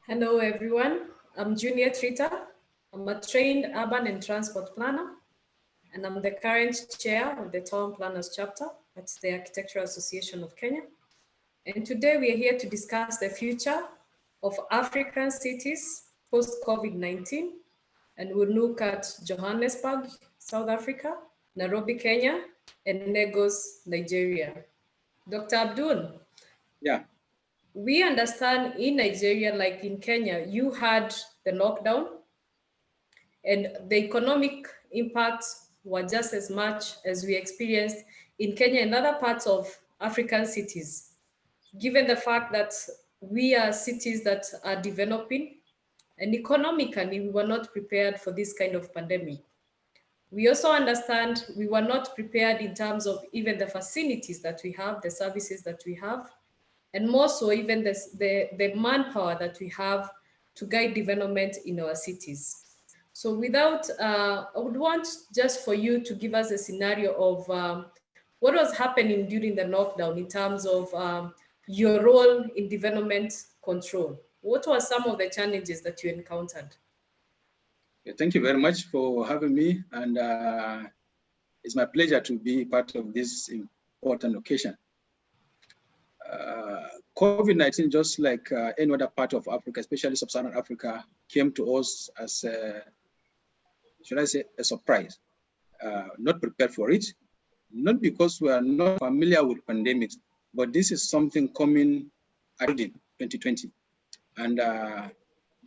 Hello, everyone. I'm Junior Trita. I'm a trained urban and transport planner, and I'm the current chair of the Town Planners chapter at the Architectural Association of Kenya. And today we are here to discuss the future of African cities post COVID 19. And we'll look at Johannesburg, South Africa, Nairobi, Kenya, and Lagos, Nigeria. Dr. Abdul, Yeah, we understand in Nigeria, like in Kenya, you had the lockdown and the economic impacts were just as much as we experienced in Kenya and other parts of African cities, given the fact that we are cities that are developing and economically we were not prepared for this kind of pandemic. We also understand we were not prepared in terms of even the facilities that we have, the services that we have, and more so even the manpower that we have to guide development in our cities. So I would want just for you to give us a scenario of what was happening during the lockdown in terms of your role in development control. What were some of the challenges that you encountered? thank you very much for having me. And it's my pleasure to be part of this important occasion. COVID-19, just like any other part of Africa, especially sub-Saharan Africa, came to us as, should I say, a surprise. Not prepared for it, not because we are not familiar with pandemics, but this is something coming in 2020. And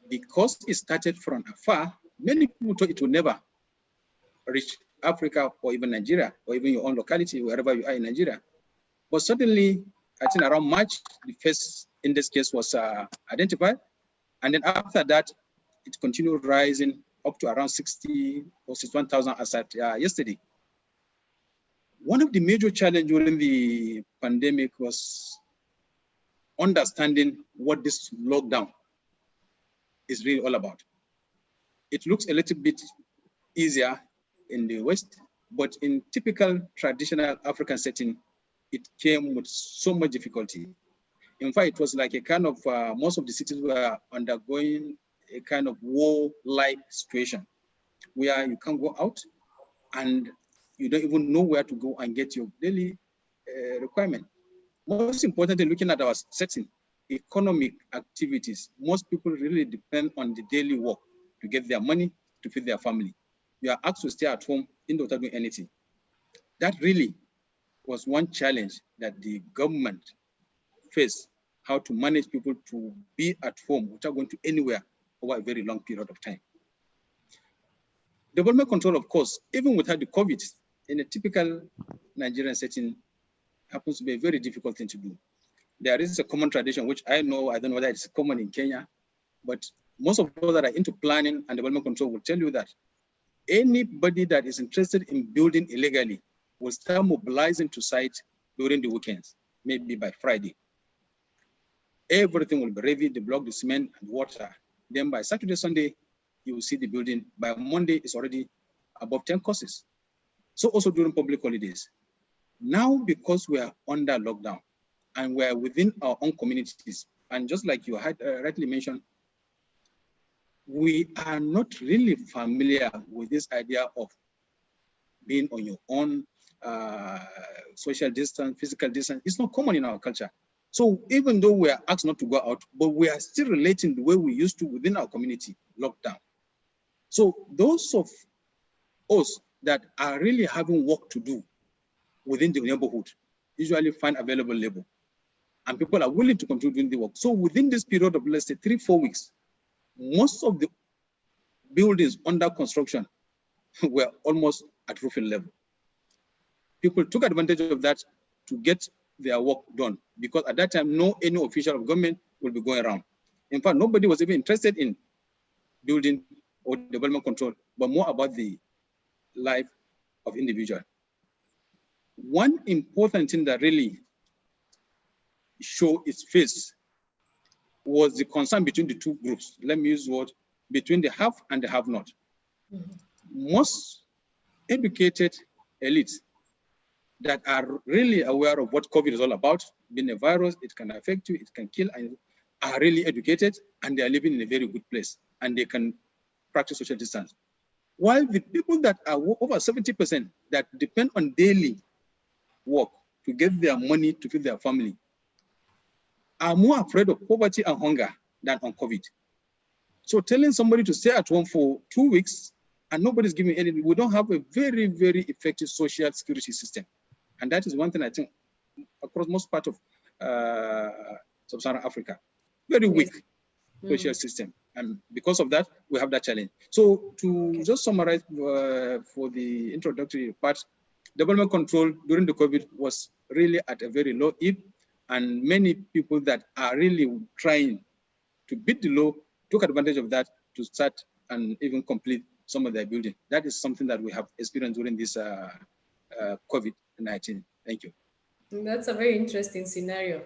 because it started from afar, many people thought it would never reach Africa or even Nigeria or even your own locality, wherever you are in Nigeria. But suddenly, I think around March, the first index case was identified. And then after that, it continued rising up to around 60 or 61,000 as at yesterday. One of the major challenges during the pandemic was understanding what this lockdown is really all about. It looks a little bit easier in the West, but in typical traditional African setting, it came with so much difficulty. In fact, it was like a kind of, most of the cities were undergoing a kind of war-like situation where you can't go out and you don't even know where to go and get your daily requirement. Most importantly, looking at our setting, economic activities, most people really depend on the daily work to get their money to feed their family. You are asked to stay at home without doing anything. That really was one challenge that the government faced, how to manage people to be at home without going to anywhere over a very long period of time. Development control, of course, even without the COVID, in a typical Nigerian setting, happens to be a very difficult thing to do. There is a common tradition, which I don't know whether it's common in Kenya, but most of those that are into planning and development control will tell you that anybody that is interested in building illegally will start mobilizing to site during the weekends, maybe by Friday. Everything will be ready, the block, the cement, and water. Then by Saturday, Sunday, you will see the building. By Monday, it's already above 10 courses. So also during public holidays. Now, because we are under lockdown and we're within our own communities, and just like you had rightly mentioned, we are not really familiar with this idea of being on your own, social distance, physical distance. It's not common in our culture. So even though we are asked not to go out, but we are still relating the way we used to within our community lockdown. So those of us that are really having work to do within the neighborhood usually find available labor, and people are willing to continue doing the work. So within this period of, let's say, 3-4 weeks, most of the buildings under construction were almost at roofing level. People took advantage of that to get their work done, because at that time, no any official of government will be going around. In fact, nobody was even interested in building or development control, but more about the life of individual. One important thing that really showed its face was the concern between the two groups. Let me use the word, between the have and the have not. Most educated elites that are really aware of what COVID is all about, being a virus, it can affect you, it can kill, and are really educated and they are living in a very good place and they can practice social distance. While the people that are over 70% that depend on daily work to get their money to feed their family are more afraid of poverty and hunger than on COVID. So telling somebody to stay at home for 2 weeks and nobody's giving anything, we don't have a very, very effective social security system. And that is one thing I think across most part of sub-Saharan Africa, very weak social system. And because of that, we have that challenge. So to just summarize for the introductory part, development control during the COVID was really at a very low ebb, and many people that are really trying to beat the law took advantage of that to start and even complete some of their building. That is something that we have experienced during this COVID-19. Thank you. That's a very interesting scenario.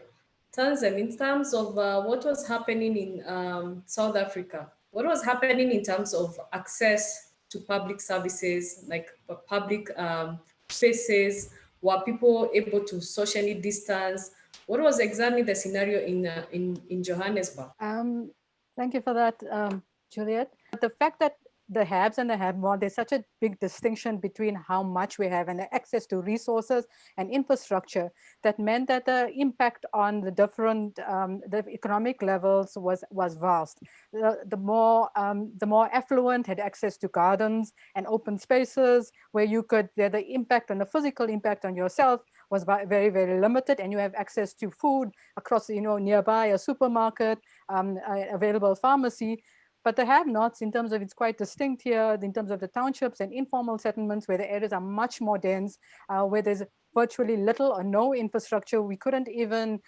Tanzan, in terms of what was happening in South Africa, what was happening in terms of access to public services, like public spaces? Were people able to socially distance? What was exactly the scenario in Johannesburg? Thank you for that, Juliet. The fact that the haves and the have-not, there's such a big distinction between how much we have and the access to resources and infrastructure that meant that the impact on the different the economic levels was vast. The more affluent had access to gardens and open spaces where you could, where the impact on the physical impact on yourself was very, very limited, and you have access to food across, nearby a supermarket, available pharmacy. But the have-nots, in terms of, it's quite distinct here, in terms of the townships and informal settlements where the areas are much more dense, where there's virtually little or no infrastructure. We couldn't even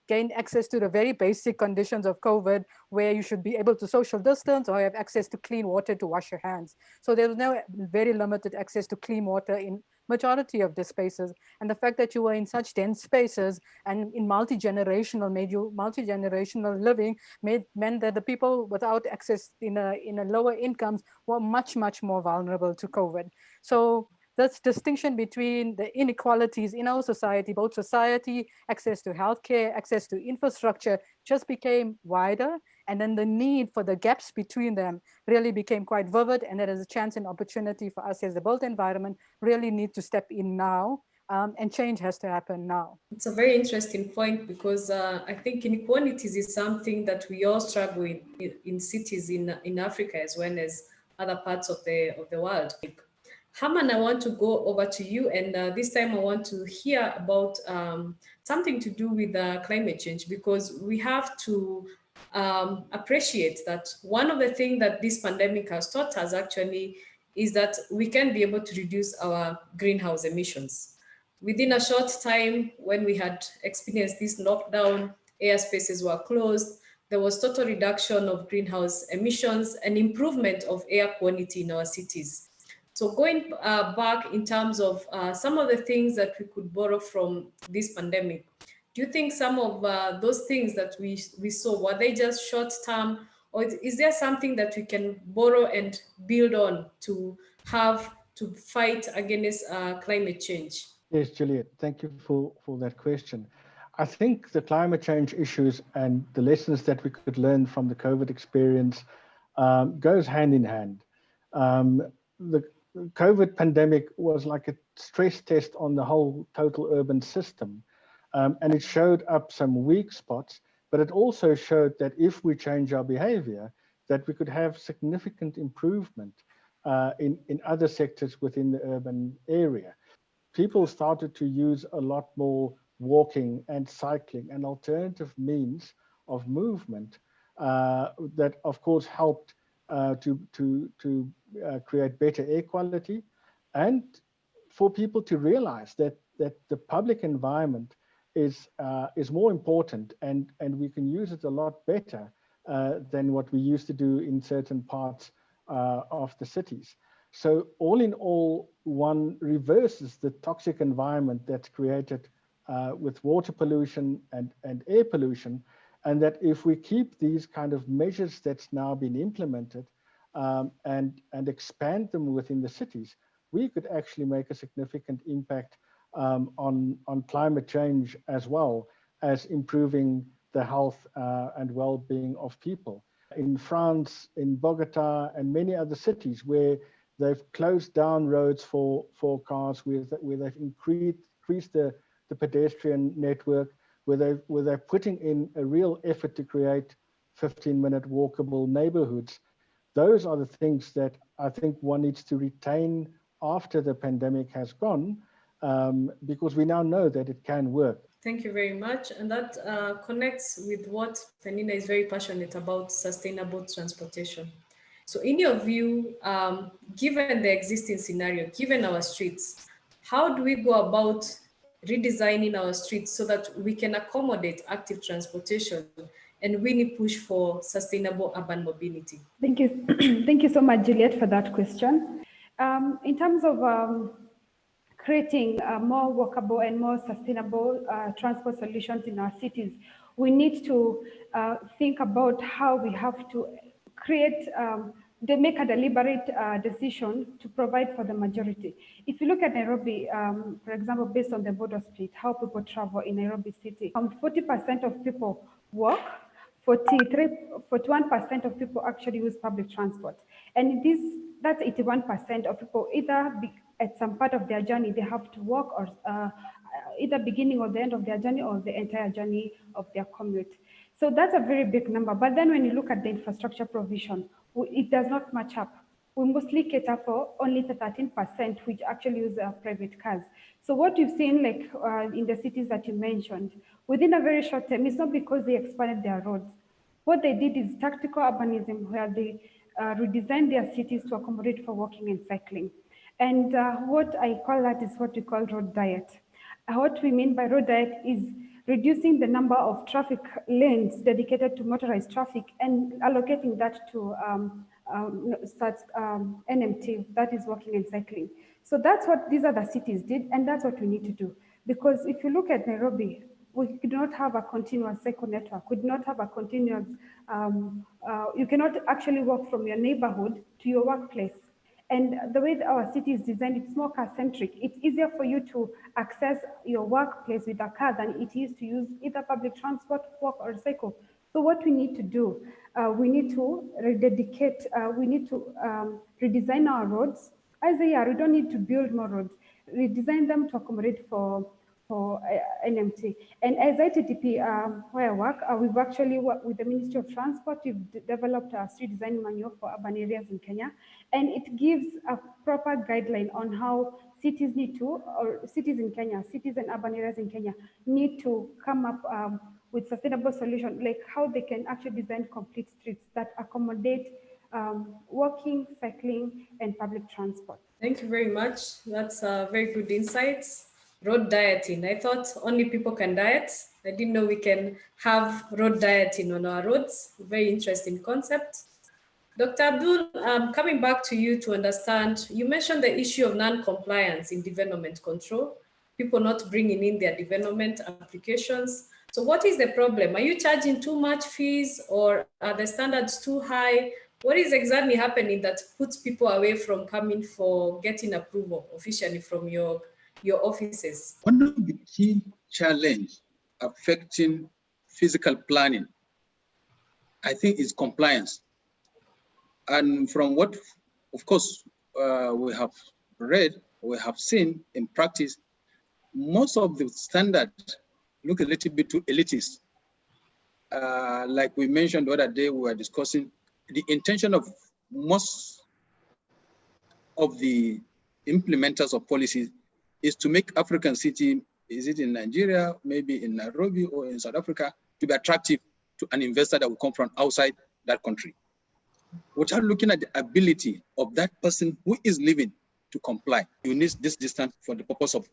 gain access to the very basic conditions of COVID, where you should be able to social distance or have access to clean water to wash your hands. So there was very limited access to clean water in majority of the spaces. And the fact that you were in such dense spaces and in multi-generational living meant that the people without access in a lower incomes were much, much more vulnerable to COVID. So this distinction between the inequalities in our society, both society, access to healthcare, access to infrastructure, just became wider. And then the need for the gaps between them really became quite vivid. And there is a chance and opportunity for us as the built environment really need to step in now. And change has to happen now. It's a very interesting point because I think inequalities is something that we all struggle in cities in Africa as well as other parts of the world. Haman, I want to go over to you, and this time I want to hear about something to do with climate change, because we have to appreciate that one of the things that this pandemic has taught us actually is that we can be able to reduce our greenhouse emissions. Within a short time, when we had experienced this lockdown, airspaces were closed, there was total reduction of greenhouse emissions and improvement of air quality in our cities. So going back in terms of some of the things that we could borrow from this pandemic, do you think some of those things that we saw, were they just short term, or is there something that we can borrow and build on to have to fight against climate change? Yes, Juliet, thank you for that question. I think the climate change issues and the lessons that we could learn from the COVID experience goes hand in hand. The COVID pandemic was like a stress test on the whole total urban system. And it showed up some weak spots, but it also showed that if we change our behavior, that we could have significant improvement in other sectors within the urban area. People started to use a lot more walking and cycling and alternative means of movement that, of course, helped to create better air quality, and for people to realize that the public environment is more important, and we can use it a lot better than what we used to do in certain parts of the cities. So all in all, one reverses the toxic environment that's created with water pollution and air pollution, and that if we keep these kind of measures that's now been implemented and expand them within the cities, we could actually make a significant impact on climate change as well. as improving the health and well-being of people. In France, in Bogota, and many other cities where they've closed down roads for cars, where they've increased the pedestrian network, where they're putting in a real effort to create 15-minute walkable neighborhoods. Those are the things that I think one needs to retain after the pandemic has gone, because we now know that it can work. Thank you very much. And that connects with what Penina is very passionate about, sustainable transportation. So in your view, given the existing scenario, given our streets, how do we go about redesigning our streets so that we can accommodate active transportation and really push for sustainable urban mobility? Thank you. Thank you so much, Juliet, for that question. In terms of creating more walkable and more sustainable transport solutions in our cities, we need to think about how we have to create, they make a deliberate decision to provide for the majority. If you look at Nairobi, for example, based on the border split, how people travel in Nairobi city, 40% of people walk, 41% of people actually use public transport. And that's 81% of people either at some part of their journey, they have to walk, or either beginning or the end of their journey, or the entire journey of their commute. So that's a very big number. But then when you look at the infrastructure provision, it does not match up. We mostly cater for only the 13%, which actually use private cars. So what you've seen, like in the cities that you mentioned, within a very short time, it's not because they expanded their roads. What they did is tactical urbanism, where they redesigned their cities to accommodate for walking and cycling. And what I call that is what we call road diet. What we mean by road diet is reducing the number of traffic lanes dedicated to motorized traffic and allocating that to NMT, that is walking and cycling. So that's what these other cities did, and that's what we need to do. Because if you look at Nairobi, we could not have a continuous cycle network. We do not have a continuous, you cannot actually walk from your neighborhood to your workplace. And the way that our city is designed, it's more car-centric. It's easier for you to access your workplace with a car than it is to use either public transport, walk, or cycle. So what we need to do, we need to rededicate, we need to redesign our roads. As they are, we don't need to build more roads. Redesign them to accommodate for NMT. And as ITTP, where I work, we've actually worked with the Ministry of Transport. We've developed a street design manual for urban areas in Kenya. And it gives a proper guideline on how cities need to, or cities in Kenya, cities and urban areas in Kenya need to come up with sustainable solutions, like how they can actually design complete streets that accommodate walking, cycling, and public transport. Thank you very much. That's very good insights. Road dieting. I thought only people can diet. I didn't know we can have road dieting on our roads. Very interesting concept. Dr. Abdul, coming back to you to understand, you mentioned the issue of non-compliance in development control, people not bringing in their development applications. So what is the problem? Are you charging too much fees, or are the standards too high? What is exactly happening that puts people away from coming for getting approval officially from your offices? One of the key challenges affecting physical planning, I think, is compliance. And from what, of course, we have read, we have seen in practice, most of the standards look a little bit too elitist. Like we mentioned the other day, we were discussing the intention of most of the implementers of policies is to make African city, is it in Nigeria, maybe in Nairobi or in South Africa, to be attractive to an investor that will come from outside that country, without looking at the ability of that person who is living to comply. You need this distance for the purpose of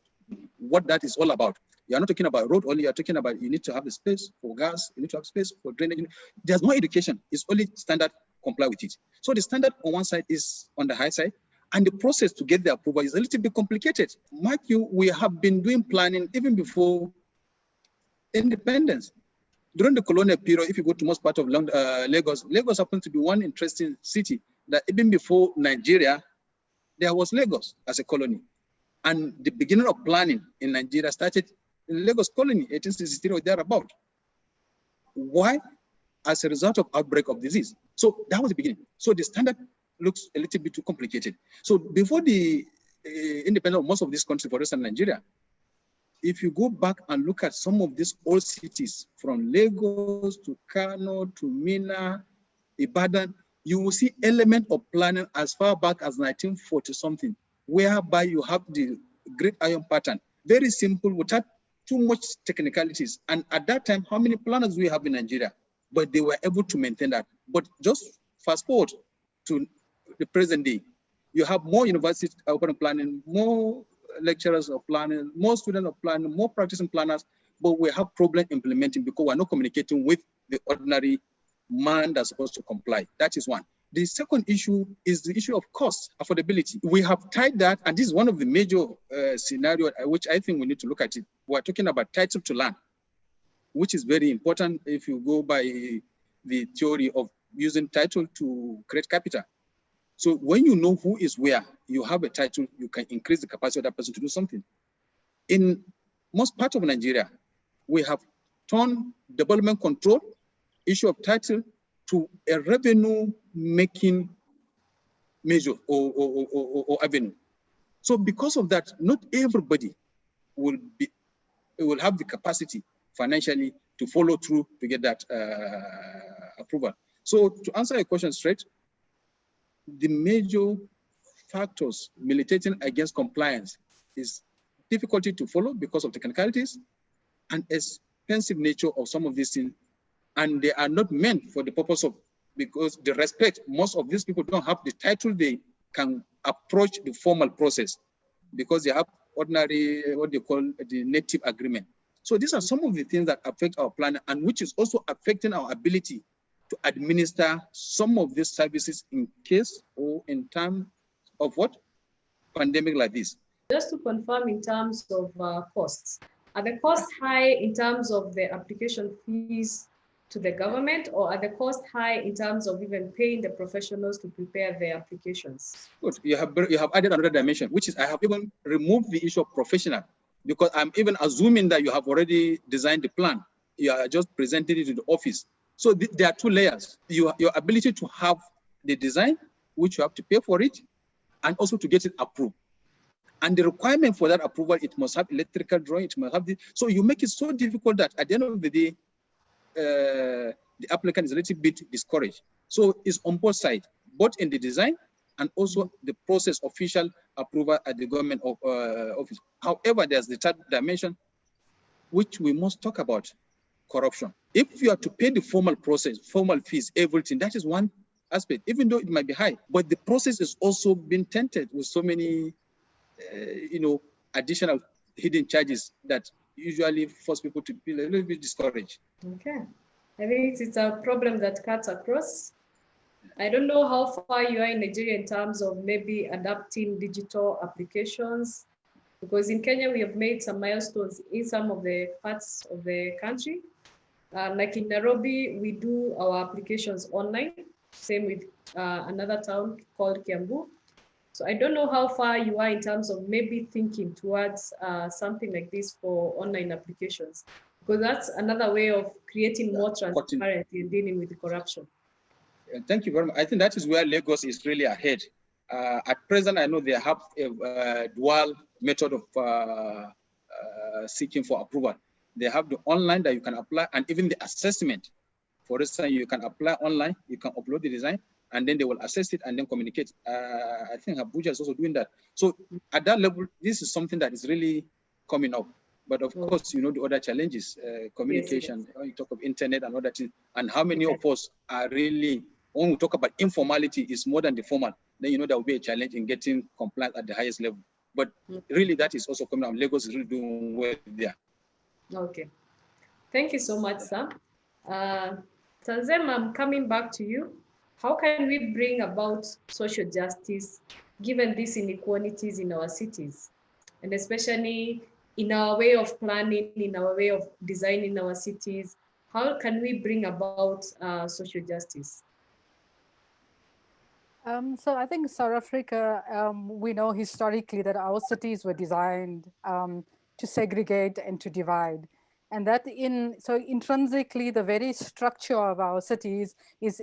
what that is all about. You're not talking about road only, you're talking about you need to have the space for gas, you need to have space for drainage. There's no education, it's only standard, comply with it. So the standard on one side is on the high side, and the process to get the approval is a little bit complicated. Mark you, we have been doing planning even before independence. During the colonial period, if you go to most part of Lagos, Lagos happens to be one interesting city that even before Nigeria, there was Lagos as a colony. And the beginning of planning in Nigeria started Lagos colony, 1863 or thereabout. Why? As a result of outbreak of disease. So that was the beginning. So the standard looks a little bit too complicated. So before the independence of most of these countries, for instance, Nigeria, if you go back and look at some of these old cities, from Lagos to Kano to Minna, Ibadan, you will see element of planning as far back as 1940 something, whereby you have the Great Iron pattern. Very simple, without too much technicalities. And at that time, how many planners do we have in Nigeria? But they were able to maintain that. But just fast forward to the present day, you have more universities open planning, more lecturers of planning, more students of planning, more practicing planners, but we have problem implementing because we're not communicating with the ordinary man that's supposed to comply. That is one. The second issue is the issue of cost, affordability. We have tied that, and this is one of the major scenarios which I think we need to look at it. We're talking about title to land, which is very important if you go by the theory of using title to create capital. So when you know who is where, you have a title, you can increase the capacity of that person to do something. In most parts of Nigeria, we have turned development control, issue of title, to a revenue-making measure or avenue. So because of that, not everybody will have the capacity financially to follow through to get that approval. So to answer your question straight, the major factors militating against compliance is difficulty to follow because of technicalities and expensive nature of some of these things. And they are not meant for the purpose of, because the respect, most of these people don't have the title, they can approach the formal process because they have ordinary, what they call the native agreement. So these are some of the things that affect our planning and which is also affecting our ability to administer some of these services in case or in time of what? Pandemic like this. Just to confirm in terms of costs, are the costs high in terms of the application fees to the government, or are the costs high in terms of even paying the professionals to prepare their applications? Good. You have added another dimension, which is I have even removed the issue of professional, because I'm even assuming that you have already designed the plan. You are just presenting it to the office. So there are two layers. Your ability to have the design, which you have to pay for it, and also to get it approved. And the requirement for that approval, it must have electrical drawing, it must have this. So you make it so difficult that at the end of the day, the applicant is a little bit discouraged. So it's on both sides, both in the design and also the process official approval at the government office. However, there's the third dimension, which we must talk about, corruption. If you are to pay the formal process, formal fees, everything, that is one aspect, even though it might be high, but the process is also being tainted with so many, additional hidden charges that usually force people to feel a little bit discouraged. Okay. I think it's a problem that cuts across. I don't know how far you are in Nigeria in terms of maybe adapting digital applications, because in Kenya, we have made some milestones in some of the parts of the country. Like in Nairobi, we do our applications online, same with another town called Kiambu. So I don't know how far you are in terms of maybe thinking towards something like this for online applications, because that's another way of creating more transparency and dealing with the corruption. Thank you very much. I think that is where Lagos is really ahead. At present, I know they have a dual method of seeking for approval. They have the online that you can apply, and even the assessment. For instance, you can apply online, you can upload the design, and then they will assess it and then communicate. I think Abuja is also doing that. So at that level, this is something that is really coming up. But of course, the other challenges, communication, yes. You talk of internet and other things, and how many of us are really, when we talk about informality, is more than the formal, then there will be a challenge in getting compliant at the highest level. But really, that is also coming up. Lagos is really doing well there. Okay. Thank you so much, sir. Tanzem, I'm coming back to you. How can we bring about social justice given these inequalities in our cities, and especially in our way of planning, in our way of designing our cities? How can we bring about social justice? So I think South Africa, we know historically that our cities were designed to segregate and to divide. And that so intrinsically, the very structure of our cities is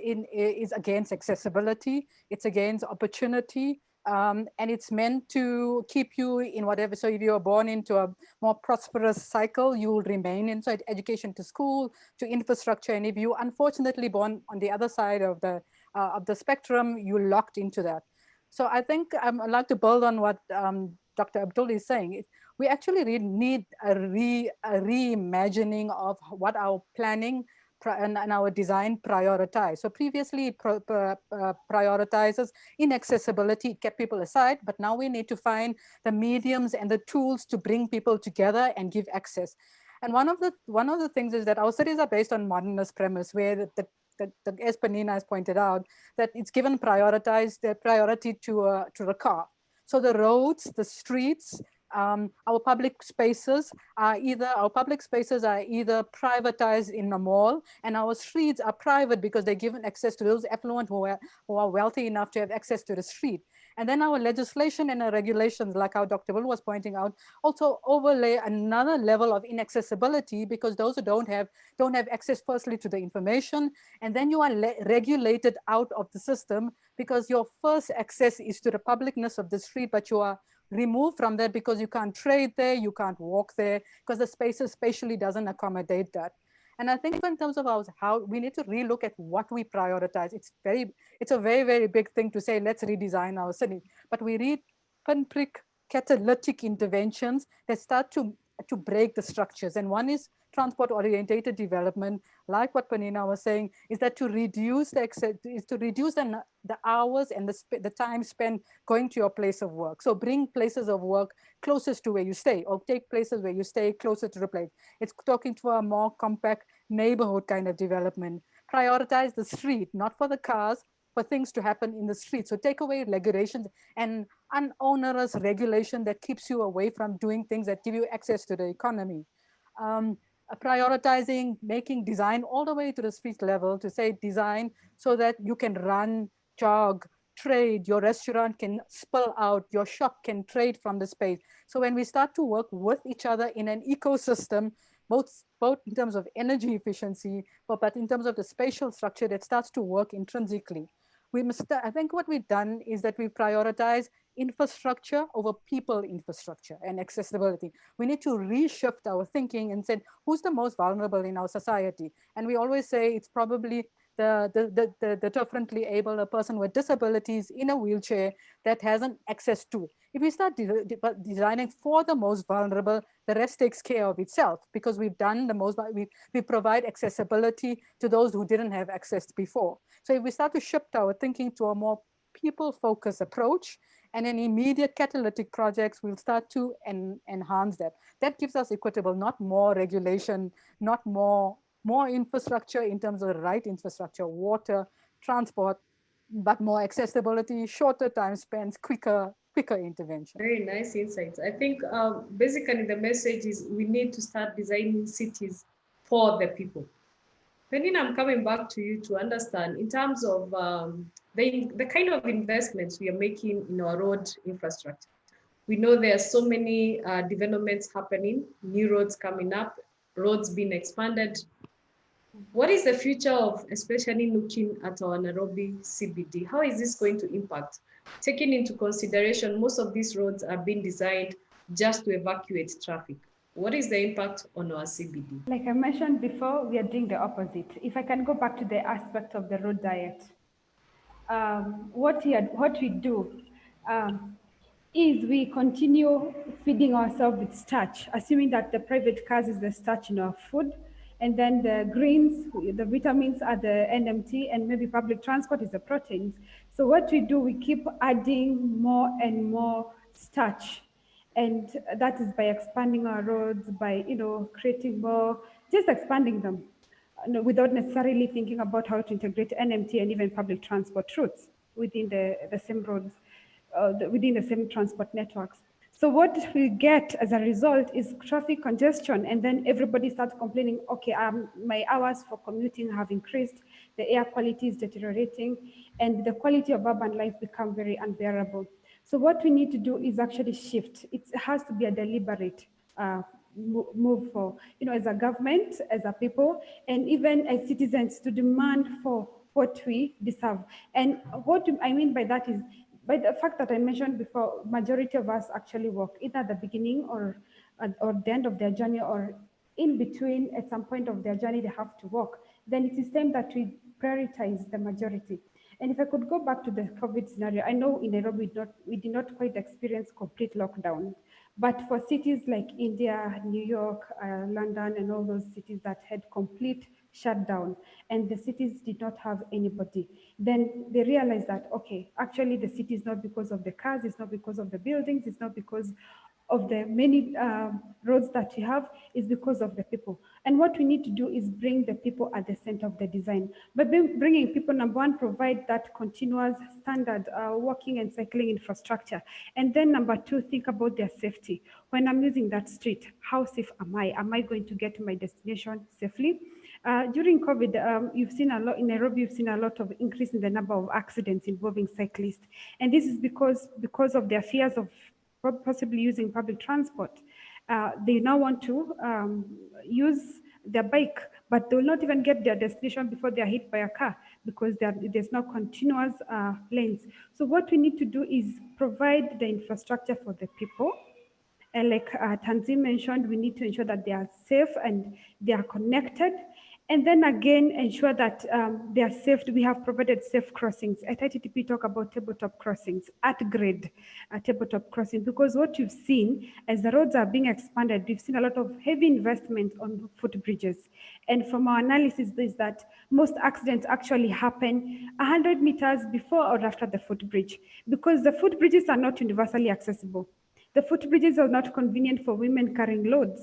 against accessibility, it's against opportunity, and it's meant to keep you in whatever. So if you are born into a more prosperous cycle, you will remain in, so education to school, to infrastructure. And if you unfortunately born on the other side of the spectrum, you're locked into that. So I think I'd like to build on what Dr. Abdul is saying. We actually need a reimagining of what our planning and our design prioritize. So previously it prioritizes inaccessibility, it kept people aside, but now we need to find the mediums and the tools to bring people together and give access. And one of the things is that our cities are based on modernist premise, where as Panina has pointed out, that it's given the priority to the car. So the roads, the streets, our public spaces are either privatized in a mall, and our streets are private because they're given access to those affluent who are wealthy enough to have access to the street. And then our legislation and our regulations, like how Dr. Will was pointing out, also overlay another level of inaccessibility, because those who don't have access firstly to the information, and then you are regulated out of the system because your first access is to the publicness of the street, but you are removed from that because you can't trade there, you can't walk there, because the spaces spatially doesn't accommodate that. And I think in terms of how we need to relook at what we prioritize. It's a very, very big thing to say, let's redesign our city. But we need pinprick catalytic interventions that start to break the structures. And one is transport orientated development, like what Panina was saying, is that to reduce the hours and the time spent going to your place of work. So bring places of work closest to where you stay, or take places where you stay closer to the place. It's talking to a more compact neighborhood kind of development. Prioritize the street, not for the cars, for things to happen in the street. So take away regulations and unonerous regulation that keeps you away from doing things that give you access to the economy. Prioritizing, making design all the way to the street level, to say design so that you can run, jog, trade, your restaurant can spill out, your shop can trade from the space. So when we start to work with each other in an ecosystem, both in terms of energy efficiency, but in terms of the spatial structure that starts to work intrinsically. I think what we've done is that we prioritize infrastructure over people infrastructure and accessibility. We need to reshift our thinking and say, who's the most vulnerable in our society? And we always say it's probably the differently able, a person with disabilities in a wheelchair that hasn't access to. If we start designing for the most vulnerable, the rest takes care of itself, because we've done the most, we provide accessibility to those who didn't have access before. So if we start to shift our thinking to a more people-focused approach, and in immediate catalytic projects, we'll start to enhance that. That gives us equitable, not more regulation, not more infrastructure in terms of the right infrastructure, water, transport, but more accessibility, shorter time spent, quicker intervention. Very nice insights. I think basically the message is we need to start designing cities for the people. Penina, I'm coming back to you to understand in terms of the kind of investments we are making in our road infrastructure. We know there are so many developments happening, new roads coming up, roads being expanded. What is the future of, especially looking at our Nairobi CBD? How is this going to impact? Taking into consideration, most of these roads are being designed just to evacuate traffic. What is the impact on our CBD? Like I mentioned before, we are doing the opposite. If I can go back to the aspect of the road diet, what we do is we continue feeding ourselves with starch, assuming that the private cars is the starch in our food, and then the greens, the vitamins are the NMT, and maybe public transport is the proteins. So what we do, we keep adding more and more starch. And that is by expanding our roads, by creating more, just expanding them, without necessarily thinking about how to integrate NMT and even public transport routes within the same roads, within the same transport networks. So what we get as a result is traffic congestion, and then everybody starts complaining, okay, my hours for commuting have increased, the air quality is deteriorating, and the quality of urban life become very unbearable. So what we need to do is actually shift. It has to be a deliberate move for, as a government, as a people, and even as citizens to demand for what we deserve. And what I mean by that is, by the fact that I mentioned before, majority of us actually work either at the beginning or the end of their journey, or in between. At some point of their journey they have to work. Then it is time that we prioritize the majority. And if I could go back to the COVID scenario, I know in Nairobi we did not quite experience complete lockdown, but for cities like India, New York, London, and all those cities that had complete shutdown, and the cities did not have anybody, then they realized that, okay, actually the city is not because of the cars, it's not because of the buildings, it's not because of the many roads that we have, is because of the people. And what we need to do is bring the people at the center of the design. By bringing people, number one, provide that continuous standard walking and cycling infrastructure. And then number two, think about their safety. When I'm using that street, how safe am I? Am I going to get to my destination safely? During COVID, you've seen a lot in Nairobi. You've seen a lot of increase in the number of accidents involving cyclists, and this is because of their fears of possibly using public transport. They now want to use their bike, but they will not even get their destination before they are hit by a car, because there's no continuous lanes. So what we need to do is provide the infrastructure for the people. And like Tanzim mentioned, we need to ensure that they are safe and they are connected. And then again, ensure that they are safe. We have provided safe crossings. At ITTP, talk about tabletop crossings, at grade tabletop crossing, because what you've seen as the roads are being expanded, we've seen a lot of heavy investment on footbridges. And from our analysis is that most accidents actually happen 100 meters before or after the footbridge, because the footbridges are not universally accessible. The footbridges are not convenient for women carrying loads,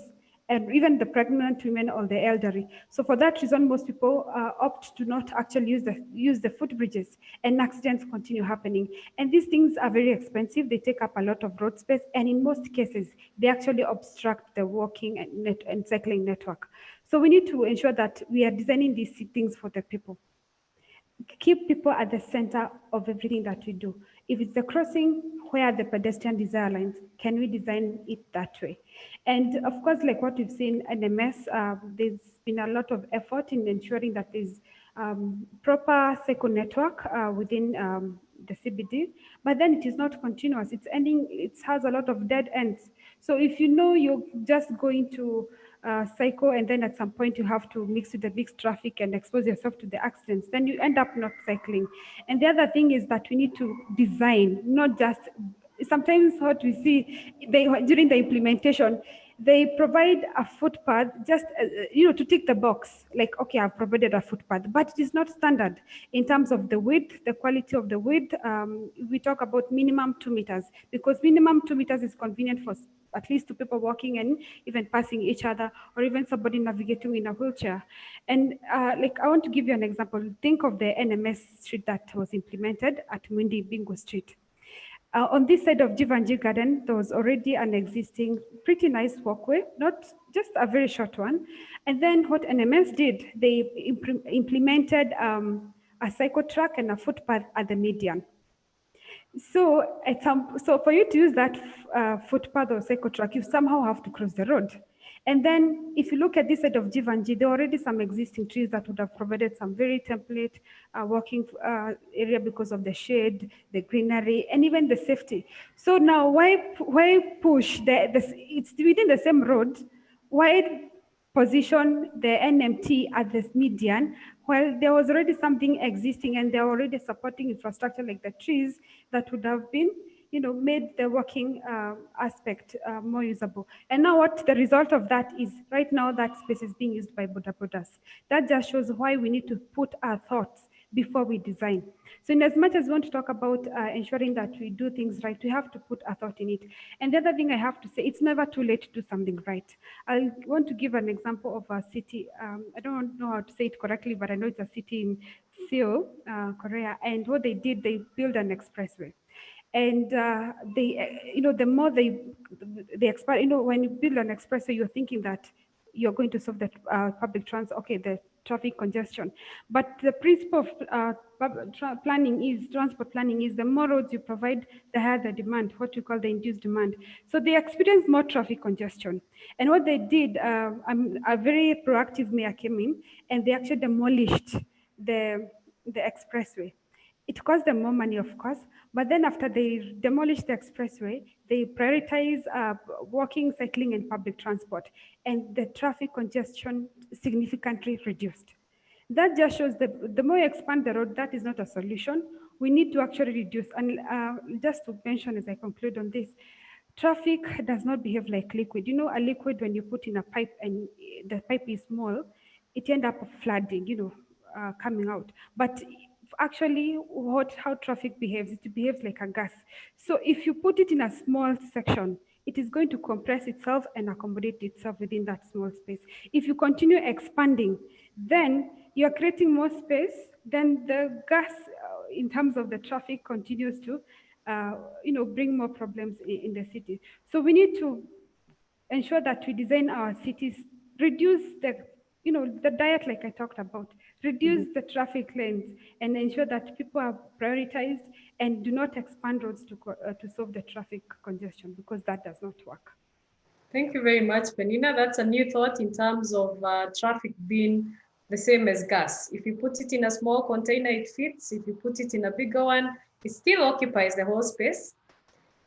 and even the pregnant women or the elderly. So for that reason, most people opt to not actually use the footbridges, and accidents continue happening. And these things are very expensive. They take up a lot of road space, and in most cases, they actually obstruct the walking and cycling network. So we need to ensure that we are designing these things for the people. Keep people at the center of everything that we do. If it's the crossing, where are the pedestrian desire lines? Can we design it that way? And of course, like what we've seen in NMS, there's been a lot of effort in ensuring that there's proper cycle network within the CBD, but then it is not continuous. It's ending, it has a lot of dead ends. So if you know you're just going to cycle, and then at some point you have to mix with the mixed traffic and expose yourself to the accidents, then you end up not cycling. And the other thing is that we need to design, not just, sometimes what we see, during the implementation, they provide a footpath just to tick the box, like, okay, I've provided a footpath, but it is not standard in terms of the width, the quality of the width. We talk about minimum 2 meters, because minimum 2 meters is convenient for at least two people walking and even passing each other, or even somebody navigating in a wheelchair. And like, I want to give you an example. Think of the NMS street that was implemented at Mwindi Bingo Street. On this side of Jivanji Garden, there was already an existing pretty nice walkway, not just a very short one. And then what NMS did, they implemented a cycle track and a footpath at the median. So, so for you to use that footpath or cycle track, you somehow have to cross the road. And then if you look at this side of Jivanji, there are already some existing trees that would have provided some very template walking area because of the shade, the greenery, and even the safety. So now why push it's within the same road? Why position the NMT at this median, while there was already something existing and they're already supporting infrastructure like the trees that would have been, made the walking aspect more usable. And now what the result of that is, right now that space is being used by boda bodas. That just shows why we need to put our thoughts before we design. So in as much as we want to talk about ensuring that we do things right, we have to put a thought in it. And the other thing I have to say, it's never too late to do something right. I want to give an example of a city. I don't know how to say it correctly, but I know it's a city in Seoul, Korea. And what they did, they built an expressway. And the more they expand, when you build an expressway, you're thinking that you're going to solve the public transit. Okay, the traffic congestion. But the principle of transport planning is the more roads you provide, the higher the demand, what we call the induced demand. So they experienced more traffic congestion. And what they did, a very proactive mayor came in and they actually demolished the expressway. It cost them more money, of course, but then after they demolished the expressway, they prioritize walking, cycling, and public transport, and the traffic congestion significantly reduced. That just shows that the more you expand the road, that is not a solution. We need to actually reduce. And just to mention as I conclude on this, traffic does not behave like liquid. You know, a liquid, when you put in a pipe and the pipe is small, it end up flooding, coming out. But actually, how traffic behaves, it behaves like a gas. So if you put it in a small section, it is going to compress itself and accommodate itself within that small space. If you continue expanding, then you're creating more space, then the gas, in terms of the traffic, continues to bring more problems in the city. So we need to ensure that we design our cities, reduce the diet like I talked about, reduce the traffic lanes, and ensure that people are prioritized and do not expand roads to solve the traffic congestion, because that does not work. Thank you very much, Penina. That's a new thought in terms of traffic being the same as gas. If you put it in a small container, it fits. If you put it in a bigger one, it still occupies the whole space.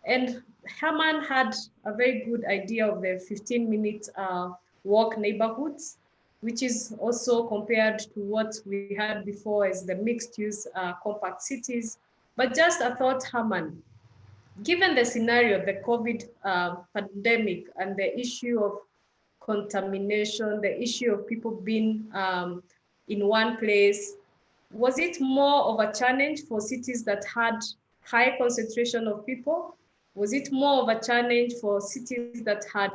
And Herman had a very good idea of the 15-minute walk neighborhoods, which is also compared to what we had before as the mixed-use compact cities. But just a thought, Herman, given the scenario, the COVID pandemic and the issue of contamination, the issue of people being in one place, was it more of a challenge for cities that had high concentration of people? Was it more of a challenge for cities that had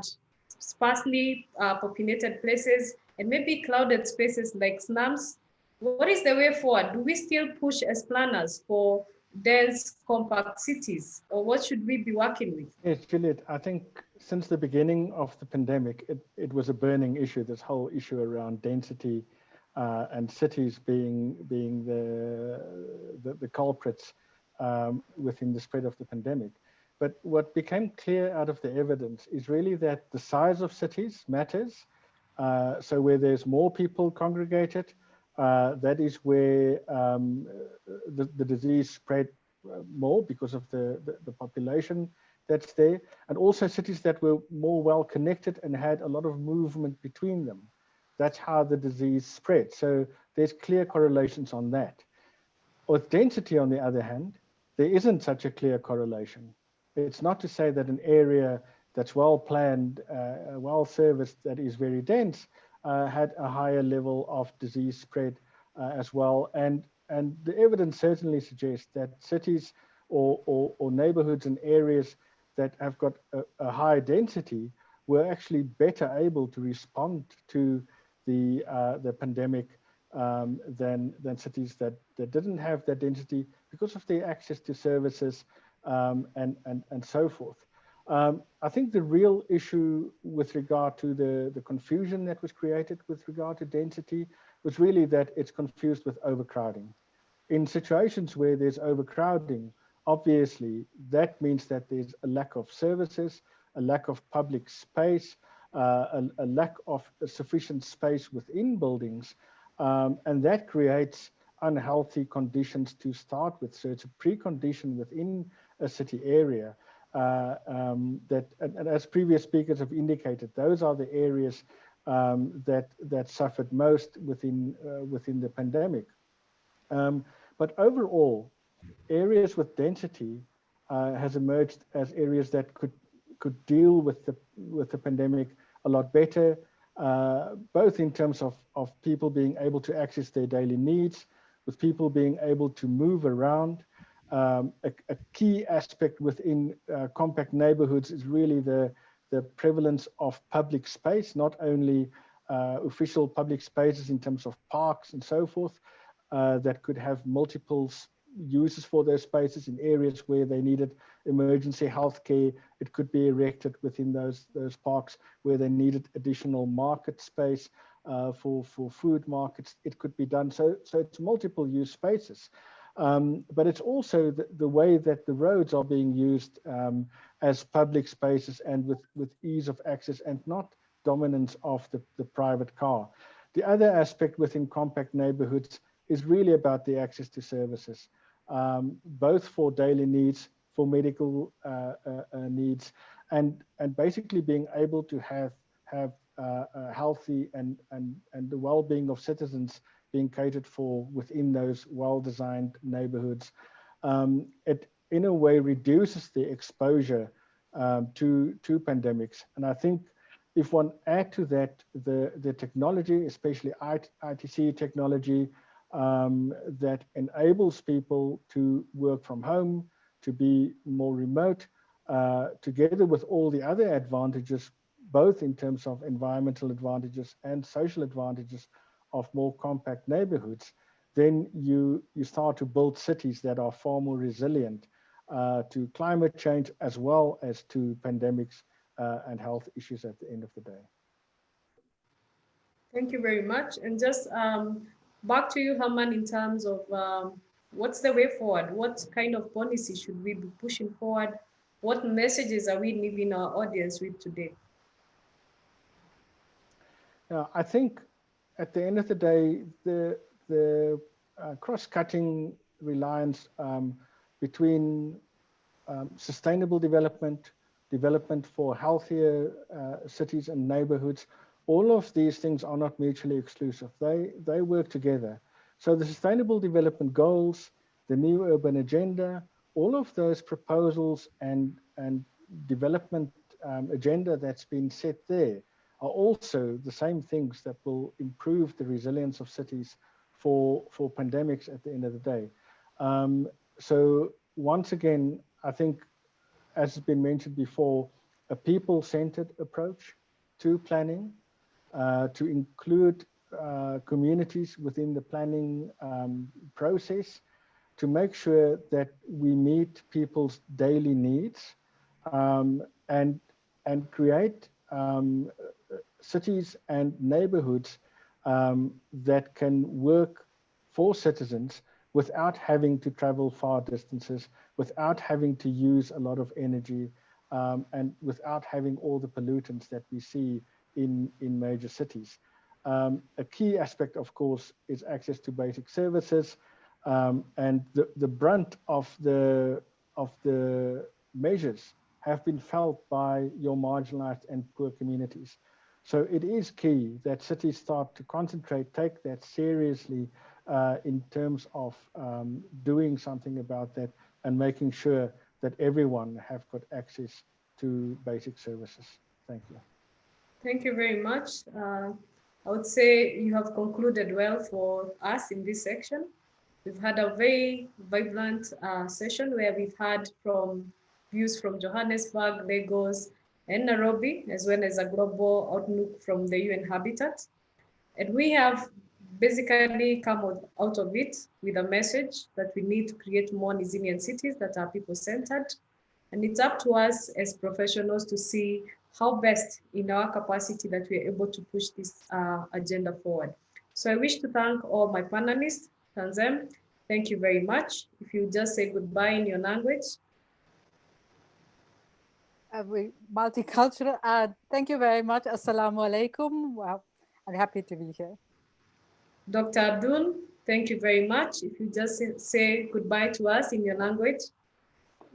sparsely populated places and maybe crowded spaces like slums? What is the way forward? Do we still push as planners for dense, compact cities, or what should we be working with? Yes, Juliet, I think since the beginning of the pandemic, it was a burning issue, this whole issue around density and cities being the culprits within the spread of the pandemic. But what became clear out of the evidence is really that the size of cities matters. So where there's more people congregated, that is where the disease spread more because of the population that's there. And also cities that were more well connected and had a lot of movement between them. That's how the disease spread. So there's clear correlations on that. With density, on the other hand, there isn't such a clear correlation. It's not to say that an area that's well planned, well serviced, that is very dense, had a higher level of disease spread as well. And the evidence certainly suggests that cities or neighborhoods and areas that have got a high density were actually better able to respond to the pandemic than cities that didn't have that density because of their access to services and so forth. I think the real issue with regard to the confusion that was created with regard to density was really that it's confused with overcrowding. In situations where there's overcrowding, obviously that means that there's a lack of services, a lack of public space, a lack of sufficient space within buildings, and that creates unhealthy conditions to start with. So it's a precondition within a city area that, and as previous speakers have indicated, those are the areas that suffered most within the pandemic. But overall, areas with density has emerged as areas that could deal with the pandemic a lot better, both in terms of people being able to access their daily needs, with people being able to move around. A key aspect within compact neighborhoods is really the prevalence of public space, not only official public spaces in terms of parks and so forth, that could have multiple uses for those spaces in areas where they needed emergency health care. It could be erected within those parks where they needed additional market space, for food markets. It could be done. So it's multiple use spaces. But it's also the way that the roads are being used as public spaces and with ease of access and not dominance of the private car. The other aspect within compact neighborhoods is really about the access to services, both for daily needs, for medical needs, and basically being able to have healthy and the well-being of citizens being catered for within those well-designed neighborhoods. It in a way reduces the exposure to pandemics. And I think if one add to that the technology, especially ITC technology, that enables people to work from home, to be more remote, together with all the other advantages, both in terms of environmental advantages and social advantages of more compact neighborhoods, then you start to build cities that are far more resilient to climate change as well as to pandemics and health issues at the end of the day. Thank you very much. And just back to you, Herman, in terms of what's the way forward? What kind of policy should we be pushing forward? What messages are we leaving our audience with today? I think at the end of the day, the cross-cutting reliance between sustainable development, development for healthier cities and neighborhoods, all of these things are not mutually exclusive. They work together. So the Sustainable Development Goals, the New Urban Agenda, all of those proposals and development agenda that's been set there are also the same things that will improve the resilience of cities for pandemics at the end of the day. So once again, I think, as has been mentioned before, a people-centered approach to planning, to include communities within the planning process, to make sure that we meet people's daily needs, and create cities and neighborhoods that can work for citizens without having to travel far distances, without having to use a lot of energy, and without having all the pollutants that we see in major cities. A key aspect, of course, is access to basic services, and the brunt of the measures have been felt by your marginalized and poor communities. So it is key that cities start to concentrate, take that seriously in terms of doing something about that and making sure that everyone have got access to basic services. Thank you. Thank you very much. I would say you have concluded well for us in this section. We've had a very vibrant session where we've had from views from Johannesburg, Lagos, and Nairobi, as well as a global outlook from the UN Habitat. And we have basically come out of it with a message that we need to create more resilient cities that are people-centered. And it's up to us as professionals to see how best in our capacity that we are able to push this agenda forward. So I wish to thank all my panelists. Tanzem, thank you very much. If you just say goodbye in your language. Multicultural. Thank you very much. Assalamu alaikum. Wow, I'm happy to be here. Dr. Abdul, thank you very much. If you just say goodbye to us in your language.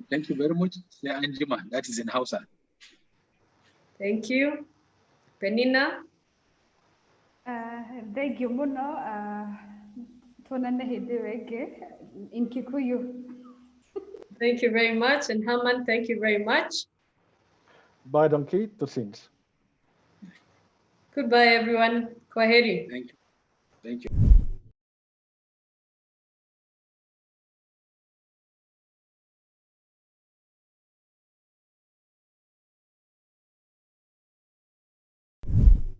Thank you very much. Anjima, that is in Hausa. Thank you. Penina. Thank you, Muno. In Kikuyu. Thank you very much. And Herman, thank you very much. Bye, donkey, to sins. Goodbye, everyone. Kwaheri. Thank you. Thank you.